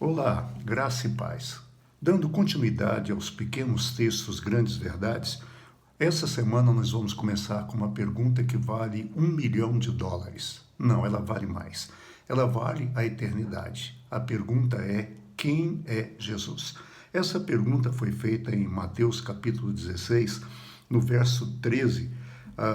Olá, graça e paz. Dando continuidade aos pequenos textos Grandes Verdades, essa semana nós vamos começar com uma pergunta que vale US$ 1 milhão. Não, ela vale mais. Ela vale a eternidade. A pergunta é: quem é Jesus? Essa pergunta foi feita em Mateus capítulo 16, no verso 13.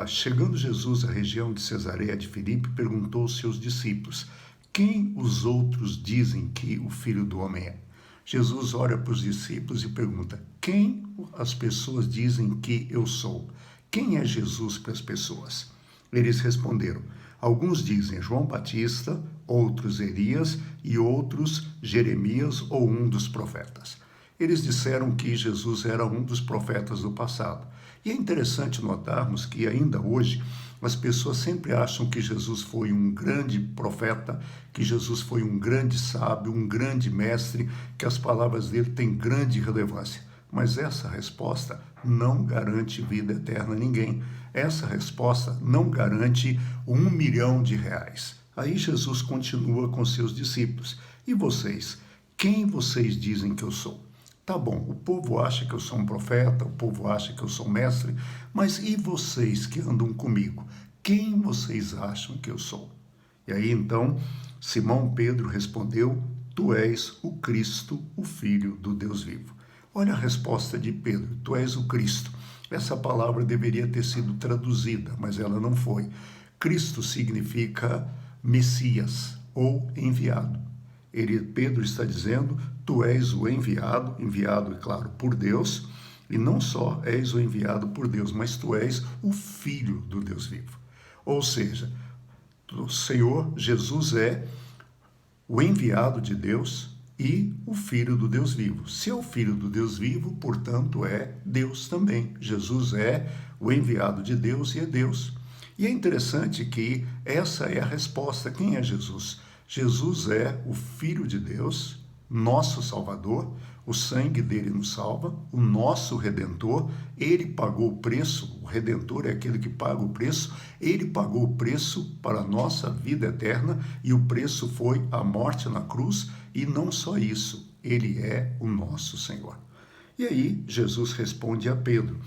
Chegando Jesus à região de Cesareia de Filipe, perguntou aos seus discípulos: quem os outros dizem que o Filho do Homem é? Jesus olha para os discípulos e pergunta: quem as pessoas dizem que eu sou? Quem é Jesus para as pessoas? Eles responderam: alguns dizem João Batista, outros Elias e outros Jeremias ou um dos profetas. Eles disseram que Jesus era um dos profetas do passado. E é interessante notarmos que ainda hoje as pessoas sempre acham que Jesus foi um grande profeta, que Jesus foi um grande sábio, um grande mestre, que as palavras dele têm grande relevância. Mas essa resposta não garante vida eterna a ninguém. Essa resposta não garante R$ 1 milhão. Aí Jesus continua com seus discípulos: e vocês? Quem vocês dizem que eu sou? Tá bom, o povo acha que eu sou um profeta, o povo acha que eu sou um mestre, mas e vocês que andam comigo? Quem vocês acham que eu sou? E aí então, Simão Pedro respondeu: tu és o Cristo, o Filho do Deus vivo. Olha a resposta de Pedro: tu és o Cristo. Essa palavra deveria ter sido traduzida, mas ela não foi. Cristo significa Messias ou enviado. Pedro está dizendo: tu és o enviado, enviado, é claro, por Deus, e não só és o enviado por Deus, mas tu és o Filho do Deus vivo. Ou seja, o Senhor Jesus é o enviado de Deus e o Filho do Deus vivo. Se é o Filho do Deus vivo, portanto, é Deus também. Jesus é o enviado de Deus e é Deus. E é interessante que essa é a resposta. Quem é Jesus? Jesus é o Filho de Deus, nosso Salvador, o sangue dele nos salva, o nosso Redentor. Ele pagou o preço, o Redentor é aquele que paga o preço. Ele pagou o preço para a nossa vida eterna e o preço foi a morte na cruz. E não só isso, ele é o nosso Senhor. E aí Jesus responde a Pedro: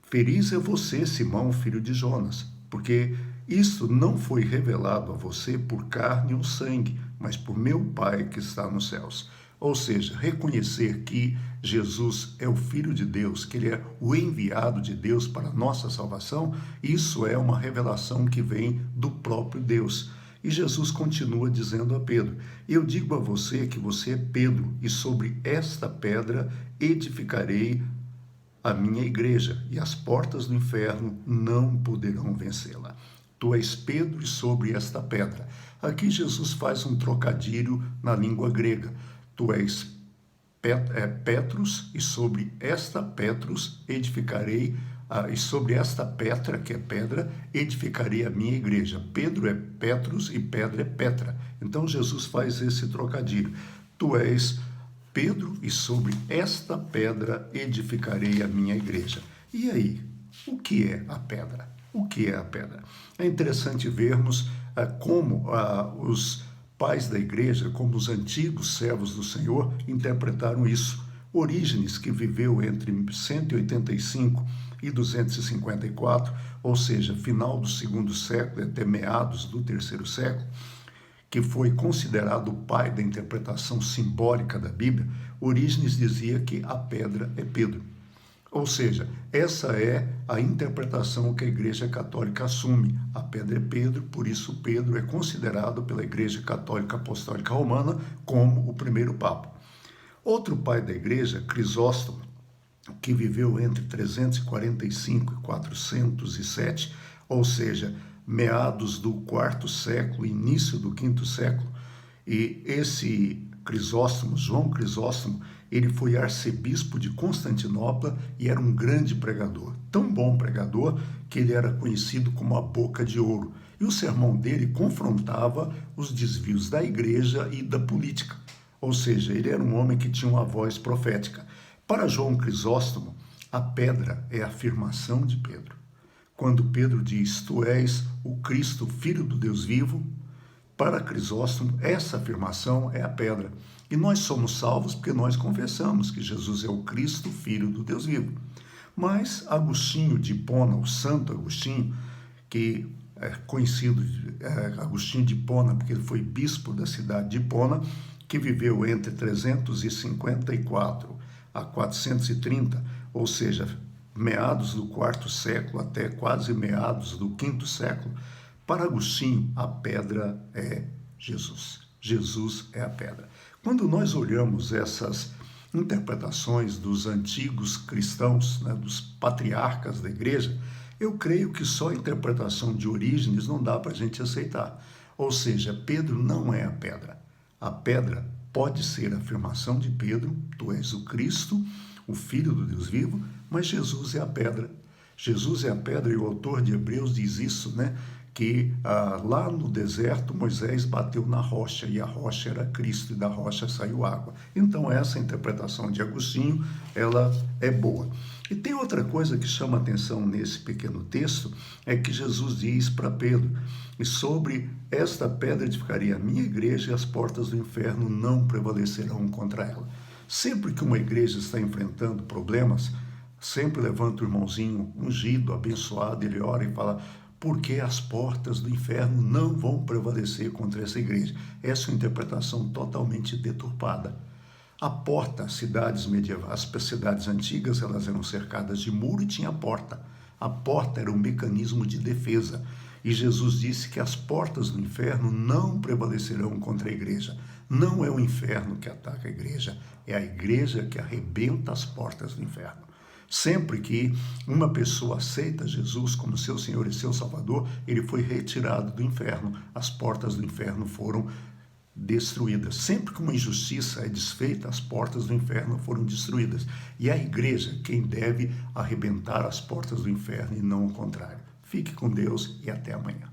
feliz é você, Simão, filho de Jonas, porque isso não foi revelado a você por carne ou sangue, mas por meu Pai que está nos céus. Ou seja, reconhecer que Jesus é o Filho de Deus, que ele é o enviado de Deus para a nossa salvação, isso é uma revelação que vem do próprio Deus. E Jesus continua dizendo a Pedro: eu digo a você que você é Pedro, e sobre esta pedra edificarei a minha igreja, e as portas do inferno não poderão vencê-la. Tu és Pedro, e sobre esta pedra. Aqui Jesus faz um trocadilho na língua grega. Tu és Petrus, e sobre esta Petrus edificarei, e sobre esta Petra, que é pedra, edificarei a minha igreja. Pedro é Petrus e pedra é Petra. Então Jesus faz esse trocadilho. Tu és Pedro, e sobre esta pedra edificarei a minha igreja. E aí, o que é a pedra? O que é a pedra? É interessante vermos como os pais da igreja, como os antigos servos do Senhor, interpretaram isso. Orígenes, que viveu entre 185 e 254, ou seja, final do segundo século até meados do terceiro século, que foi considerado o pai da interpretação simbólica da Bíblia, Orígenes dizia que a pedra é Pedro. Ou seja, essa é a interpretação que a Igreja Católica assume. A pedra é Pedro, por isso Pedro é considerado pela Igreja Católica Apostólica Romana como o primeiro Papa. Outro pai da Igreja, Crisóstomo, que viveu entre 345 e 407, ou seja, meados do quarto século, início do quinto século, e esse Crisóstomo, João Crisóstomo, ele foi arcebispo de Constantinopla e era um grande pregador, tão bom pregador que ele era conhecido como a boca de ouro. E o sermão dele confrontava os desvios da igreja e da política, ou seja, ele era um homem que tinha uma voz profética. Para João Crisóstomo, a pedra é a afirmação de Pedro. Quando Pedro diz: tu és o Cristo, Filho do Deus vivo, Para Crisóstomo, essa afirmação é a pedra. E nós somos salvos porque nós confessamos que Jesus é o Cristo, Filho do Deus vivo. Mas Agostinho de Hipona, o Santo Agostinho, que é conhecido Agostinho de Hipona porque ele foi bispo da cidade de Hipona, que viveu entre 354 a 430, ou seja, meados do quarto século até quase meados do quinto século. Para Agostinho, a pedra é Jesus. Jesus é a pedra. Quando nós olhamos essas interpretações dos antigos cristãos, né, dos patriarcas da igreja, eu creio que só a interpretação de Orígenes não dá para a gente aceitar. Ou seja, Pedro não é a pedra. A pedra pode ser a afirmação de Pedro: tu és o Cristo, o Filho do Deus vivo, mas Jesus é a pedra. Jesus é a pedra, e o autor de Hebreus diz isso, né? Que lá no deserto Moisés bateu na rocha e a rocha era Cristo e da rocha saiu água. Então essa interpretação de Agostinho, ela é boa. E tem outra coisa que chama atenção nesse pequeno texto, é que Jesus diz para Pedro: e sobre esta pedra edificaria a minha igreja e as portas do inferno não prevalecerão contra ela. Sempre que uma igreja está enfrentando problemas, sempre levanta o irmãozinho ungido, abençoado, ele ora e fala: porque as portas do inferno não vão prevalecer contra essa igreja. Essa é uma interpretação totalmente deturpada. A porta, cidades medievais, as cidades antigas, elas eram cercadas de muro e tinha porta. A porta era um mecanismo de defesa. E Jesus disse que as portas do inferno não prevalecerão contra a igreja. Não é o inferno que ataca a igreja, é a igreja que arrebenta as portas do inferno. Sempre que uma pessoa aceita Jesus como seu Senhor e seu Salvador, ele foi retirado do inferno. As portas do inferno foram destruídas. Sempre que uma injustiça é desfeita, as portas do inferno foram destruídas. E é a igreja quem deve arrebentar as portas do inferno e não o contrário. Fique com Deus e até amanhã.